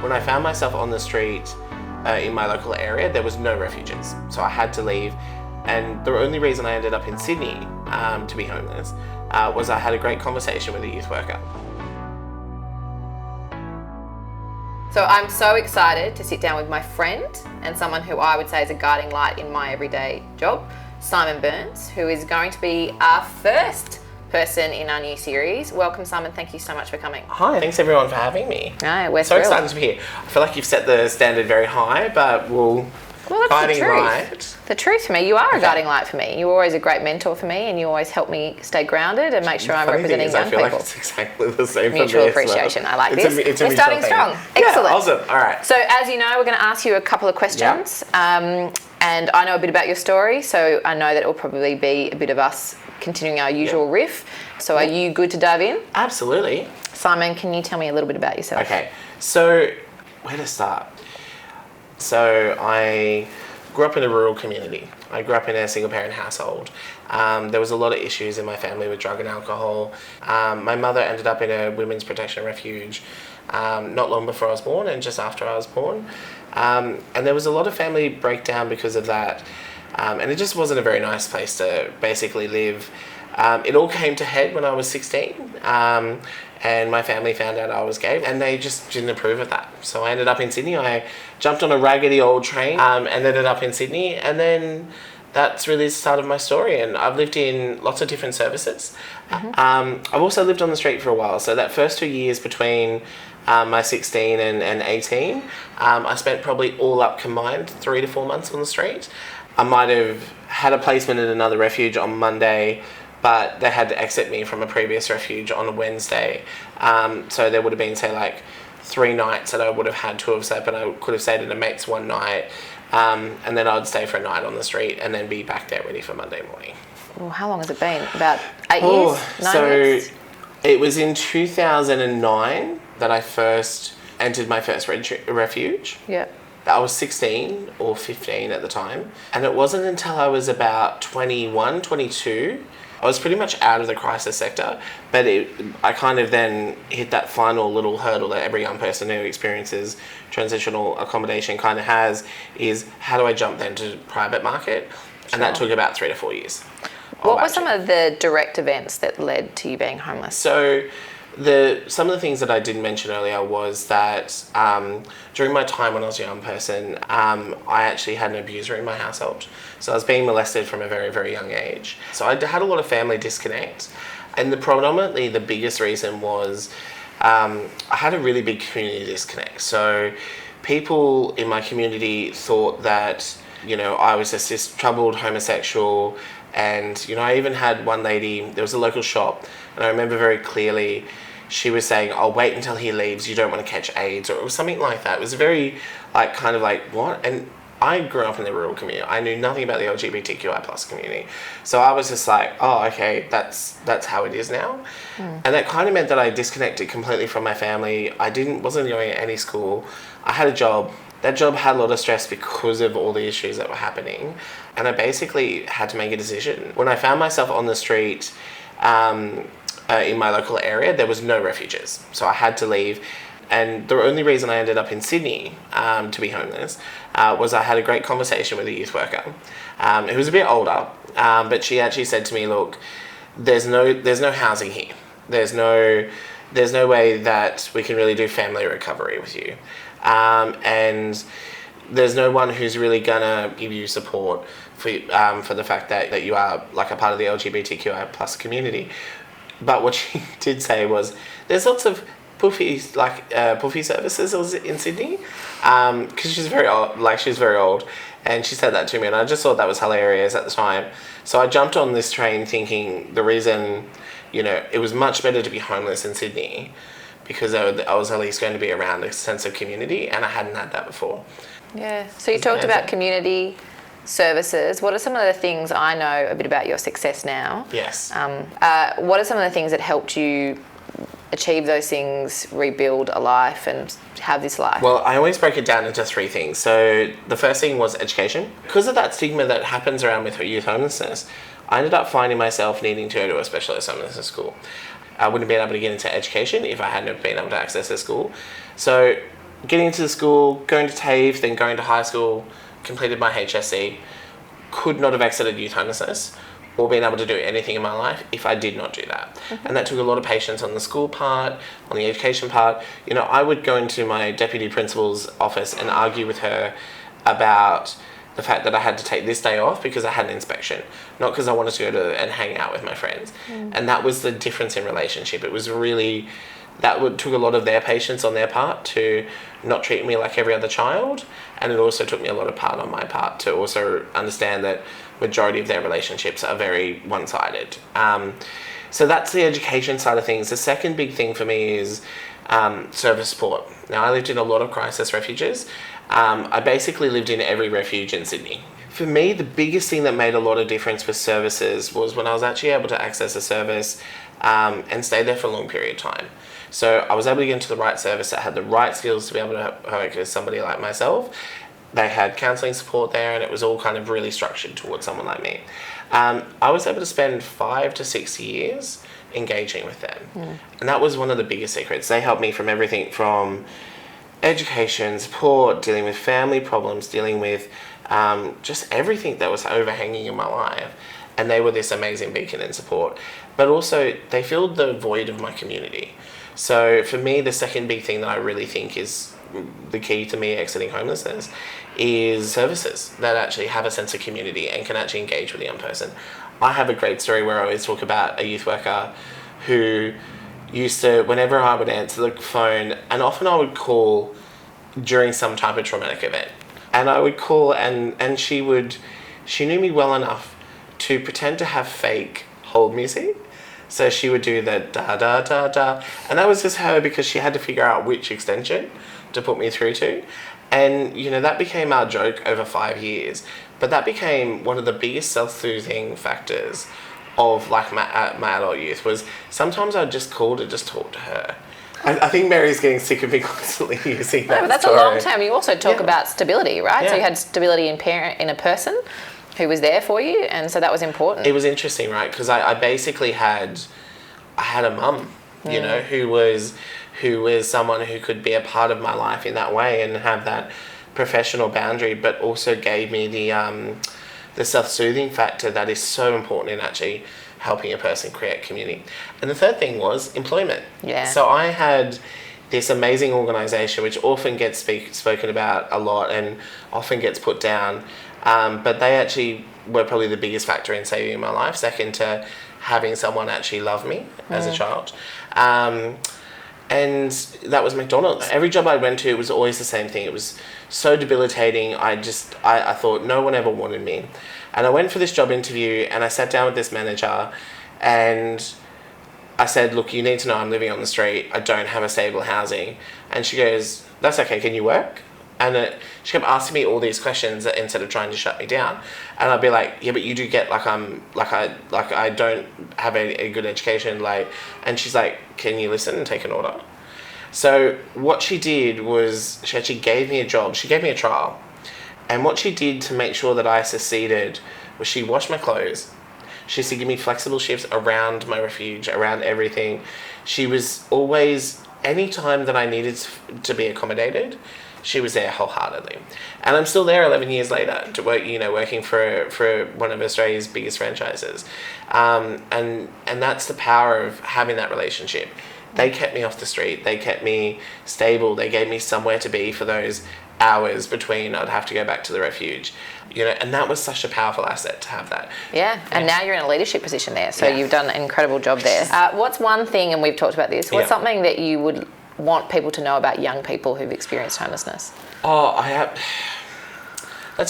When I found myself on the street in my local area, there was no refuges. So I had to leave. And the only reason I ended up in Sydney to be homeless was I had a great conversation with a youth worker. So I'm so excited to sit down with my friend and someone who I would say is a guiding light in my everyday job, Simon Byrnes, who is going to be our first person in our new series. Welcome, Simon. Thank you so much for coming. Hi, thanks everyone for having me. No, we're so thrilled. Excited to be here. I feel like you've set the standard very high, but well, that's guiding the truth. light. The truth for me, you are a guiding light for me. You're always a great mentor for me, and you always help me stay grounded and make sure I'm representing young people. I feel like it's exactly the same for me. Mutual appreciation. I like this. We're starting strong. Excellent. Yeah, awesome. All right. So as you know, we're going to ask you a couple of questions. And I know a bit about your story, so I know that it will probably be a bit of us continuing our usual riff. So are you good to dive in? Absolutely. Simon, can you tell me a little bit about yourself? Okay, so where to start? So I grew up in a rural community. I grew up in a single parent household. There was a lot of issues in my family with drug and alcohol. My mother ended up in a women's protection refuge not long before I was born and just after I was born. And there was a lot of family breakdown because of that. And it just wasn't a very nice place to basically live. It all came to head when I was 16. And my family found out I was gay and they just didn't approve of that. So I ended up in Sydney. I jumped on a raggedy old train and ended up in Sydney. And then that's really the start of my story. And I've lived in lots of different services. I've also lived on the street for a while. So that first 2 years between my 16 and 18, I spent probably all up combined 3 to 4 months on the street. I might have had a placement at another refuge on Monday, but they had to exit me from a previous refuge on a Wednesday. So there would have been, say, like 3 nights that I would have had to have slept, and I could have stayed at a mate's one night, and then I'd stay for a night on the street and then be back there ready for Monday morning. Well, how long has it been? About 8 years? 9 years? It was in 2009 that I first entered my first refuge. Yeah. I was 16 or 15 at the time. And it wasn't until I was about 21, 22, I was pretty much out of the crisis sector, but I kind of then hit that final little hurdle that every young person who experiences transitional accommodation kind of has, is how do I jump then to private market? Sure. And that took about 3 to 4 years. What were some of the direct events that led to you being homeless? So some of the things that I didn't mention earlier was that during my time when I was a young person, I actually had an abuser in my household. So I was being molested from a very, very young age. So I had a lot of family disconnect. And predominantly the biggest reason was I had a really big community disconnect. So people in my community thought that, I was just this troubled homosexual. And, I even had one lady, there was a local shop, and I remember very clearly, she was saying, "I'll wait until he leaves, you don't want to catch AIDS," or it was something like that. It was very, what? And I grew up in the rural community. I knew nothing about the LGBTQI plus community. So I was just like, oh, okay, that's how it is now. And that kind of meant that I disconnected completely from my family. I wasn't going to any school. I had a job. That job had a lot of stress because of all the issues that were happening. And I basically had to make a decision. When I found myself on the street in my local area, there was no refuges. So I had to leave. And the only reason I ended up in Sydney to be homeless was I had a great conversation with a youth worker who was a bit older, but she actually said to me, look, there's no housing here. There's no way that we can really do family recovery with you. And there's no one who's really gonna give you support for the fact that you are like a part of the LGBTQI plus community. But what she did say was, there's lots of puffy services in Sydney, because she's very old, and she said that to me, and I just thought that was hilarious at the time. So I jumped on this train thinking the reason, it was much better to be homeless in Sydney, because I was at least going to be around a sense of community, and I hadn't had that before. Yeah. So you talked about community services. What are some of the things, I know a bit about your success now? Yes. What are some of the things that helped you achieve those things, rebuild a life and have this life? Well, I always break it down into 3 things. So the first thing was education. Because of that stigma that happens around with youth homelessness, I ended up finding myself needing to go to a specialist homelessness school. I wouldn't have been able to get into education if I hadn't been able to access a school. So getting into the school, going to TAFE, then going to high school, completed my HSC, could not have exited youth homelessness or been able to do anything in my life if I did not do that. And that took a lot of patience on the school part, on the education part. You know, I would go into my deputy principal's office and argue with her about the fact that I had to take this day off because I had an inspection, not because I wanted to go and hang out with my friends. And that was the difference in relationship. It was really, took a lot of their patience on their part to not treat me like every other child, and it also took me a lot of part on my part to also understand that majority of their relationships are very one-sided. So that's the education side of things. The second big thing for me is service support. Now, I lived in a lot of crisis refuges. I basically lived in every refuge in Sydney. For me, the biggest thing that made a lot of difference with services was when I was actually able to access a service and stay there for a long period of time. So I was able to get into the right service that had the right skills to be able to work with somebody like myself. They had counselling support there, and it was all kind of really structured towards someone like me. I was able to spend 5 to 6 years engaging with them. And that was one of the biggest secrets. They helped me from everything from education, support, dealing with family problems, dealing with just everything that was overhanging in my life. And they were this amazing beacon and support. But also, they filled the void of my community. So for me, the second big thing that I really think is the key to me exiting homelessness is services that actually have a sense of community and can actually engage with the young person. I have a great story where I always talk about a youth worker who used to, whenever I would answer the phone, and often I would call during some type of traumatic event, and I would call and she knew me well enough to pretend to have fake hold music. So she would do the da da da da, and that was just her because she had to figure out which extension to put me through to. And you know, that became our joke over 5 years, but that became one of the biggest self-soothing factors of like my adult youth. Was sometimes I'd just call to just talk to her. I think Mary's getting sick of me constantly using that. No, but that's story. a long term. You also talk about stability, right? Yeah. So you had stability in a person who was there for you, and so that was important. It was interesting, right? Because I basically had a mum, you know, who was someone who could be a part of my life in that way and have that professional boundary, but also gave me the self-soothing factor that is so important in actually helping a person create community. And the third thing was employment. Yeah. So I had this amazing organisation which often gets spoken about a lot and often gets put down, but they actually were probably the biggest factor in saving my life, second to having someone actually love me as a child. And that was McDonald's. Every job I went to, it was always the same thing. It was so debilitating. I thought no one ever wanted me. And I went for this job interview and I sat down with this manager and I said, look, you need to know I'm living on the street. I don't have a stable housing. And she goes, that's okay, can you work? And she kept asking me all these questions instead of trying to shut me down. And I'd be like, yeah, but you do get I don't have a good education. And she's like, can you listen and take an order? So what she did was she actually gave me a job. She gave me a trial. And what she did to make sure that I succeeded was she washed my clothes. She used to give me flexible shifts around my refuge, around everything. She was always, any time that I needed to be accommodated, she was there wholeheartedly. And I'm still there 11 years later to work, working for one of Australia's biggest franchises. And that's the power of having that relationship. They kept me off the street. They kept me stable. They gave me somewhere to be for those hours between I'd have to go back to the refuge. And that was such a powerful asset to have that. Yeah, and now you're in a leadership position there, so you've done an incredible job there. What's one thing, and we've talked about this, what's something that you would want people to know about young people who've experienced homelessness? That's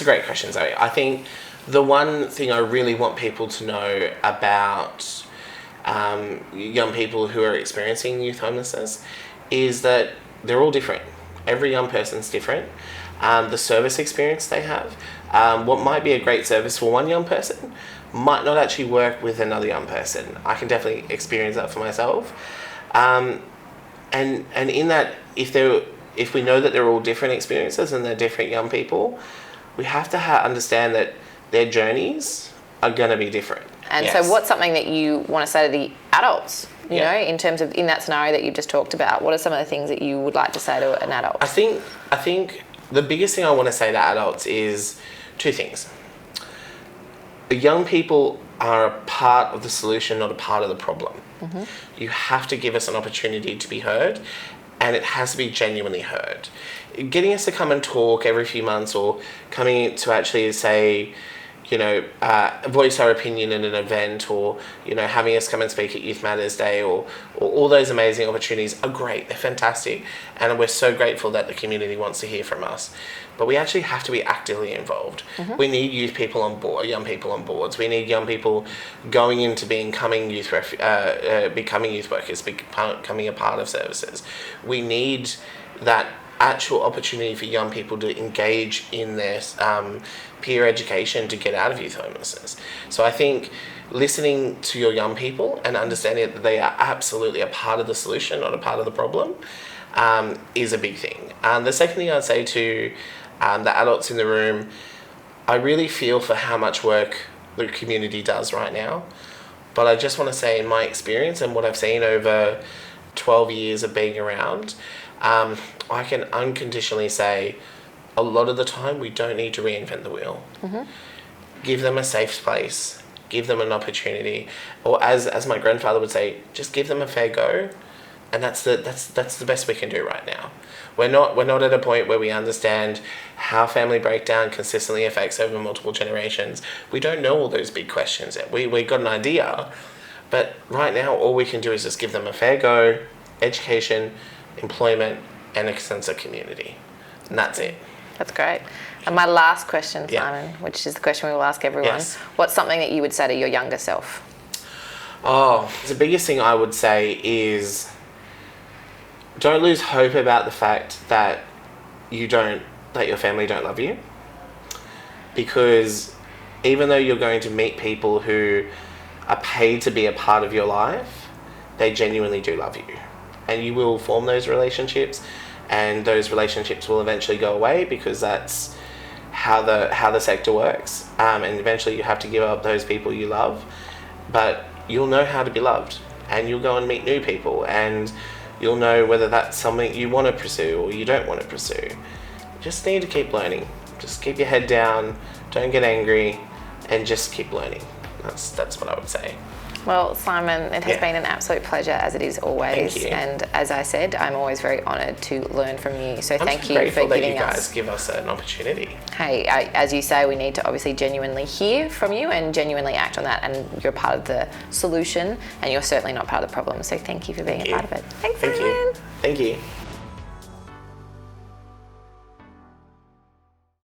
a great question, Zoe. I think the one thing I really want people to know about young people who are experiencing youth homelessness is that they're all different. Every young person's different. The service experience they have, what might be a great service for one young person might not actually work with another young person. I can definitely experience that for myself. And in that, if we know that they're all different experiences and they're different young people, we have to understand that their journeys are going to be different. And so what's something that you want to say to the adults you know, in terms of in that scenario that you've just talked about, what are some of the things that you would like to say to an adult? I think the biggest thing I want to say to adults is two things. Young people are a part of the solution, not a part of the problem. You have to give us an opportunity to be heard, and it has to be genuinely heard. Getting us to come and talk every few months, or coming to actually say, you know, voice our opinion in an event, or, you know, having us come and speak at Youth Matters Day, or all those amazing opportunities are great. They're fantastic. And we're so grateful that the community wants to hear from us. But we actually have to be actively involved. We need youth people on board, young people on boards. We need young people going into becoming youth workers, becoming a part of services. We need that actual opportunity for young people to engage in their peer education to get out of youth homelessness. So I think listening to your young people and understanding that they are absolutely a part of the solution, not a part of the problem, is a big thing. The second thing I'd say to the adults in the room, I really feel for how much work the community does right now. But I just want to say, in my experience and what I've seen over 12 years of being around, I can unconditionally say a lot of the time we don't need to reinvent the wheel. Give them a safe place, give them an opportunity, or as my grandfather would say, just give them a fair go, and that's the best we can do right now. We're not at a point where we understand how family breakdown consistently affects over multiple generations. We don't know all those big questions yet. We got an idea, but right now all we can do is just give them a fair go, education, employment, and a sense of community. And that's it. That's great. And my last question, Simon, which is the question we will ask everyone. Yes. What's something that you would say to your younger self? Oh, the biggest thing I would say is don't lose hope about the fact that your family don't love you. Because even though you're going to meet people who are paid to be a part of your life, they genuinely do love you. And you will form those relationships, and those relationships will eventually go away, because that's how the sector works. And eventually you have to give up those people you love, but you'll know how to be loved, and you'll go and meet new people, and you'll know whether that's something you want to pursue or you don't want to pursue. You just need to keep learning. Just keep your head down, don't get angry, and just keep learning. That's what I would say. Well, Simon, it has been an absolute pleasure, as it is always. Thank you. And as I said, I'm always very honoured to learn from you. So thank you for grateful that giving you guys us. give us an opportunity. Hey, as you say, we need to obviously genuinely hear from you and genuinely act on that. And you're part of the solution, and you're certainly not part of the problem. So thank you for being a part of it. Thanks, Simon. Thank you.